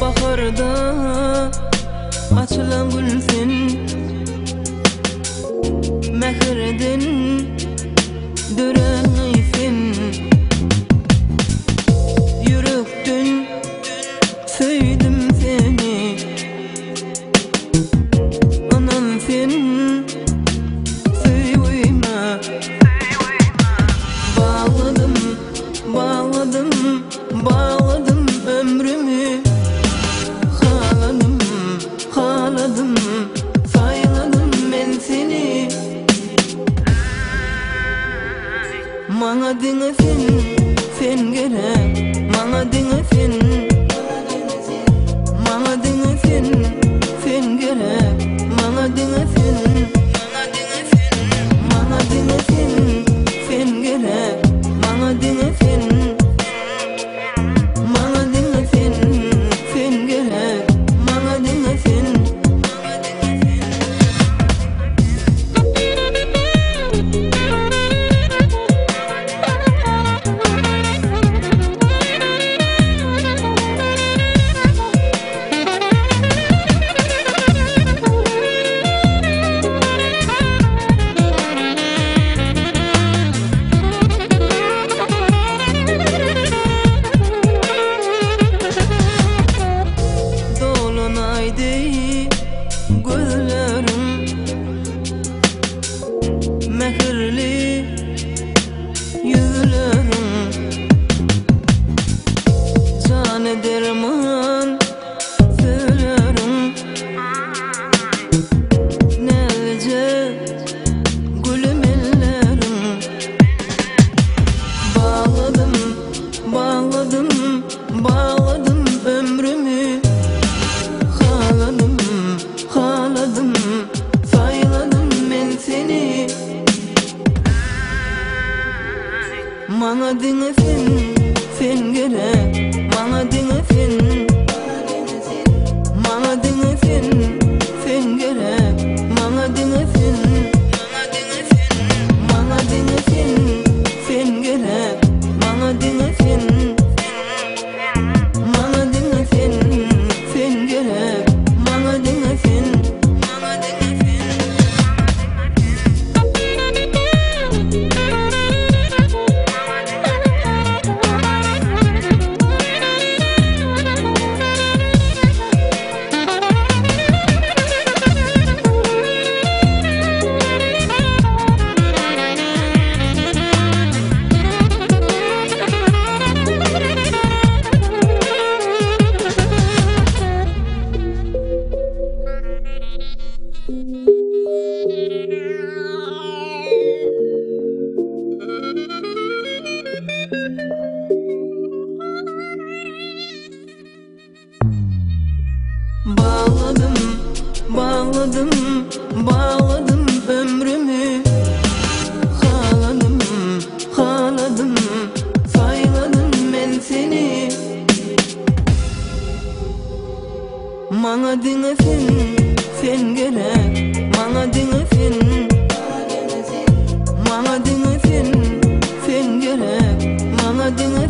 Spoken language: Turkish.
Baharda açılan gülsen, mehirden dören ayfen, yürekten söyledim seni. Anam sen söyleme, bağladım, bağladım, bağladım ömrümü. Haladım, sayladım ben seni. Mana dine sen gerek. Mana dine sen gerek. Mana dine sen gerek. Mana dine sen gerek. Mana dine sen. Gözlerim mehirli yüzlerim, canı derman söylerim. Nece gülüm ellerim, bağladım, bağladım, bağladım ömrümü. Haladım, sayladım ben seni. Mana dine sen gerek. Mana dine sen gerek. Mana dine sen gerek. Mana dine sen gerek. Mana dine sen. Bağladım, bağladım, bağladım ömrümü. Haladım, sayladım ben seni. Mana dine sen gerek. Mana dine sen gerek. Mana dine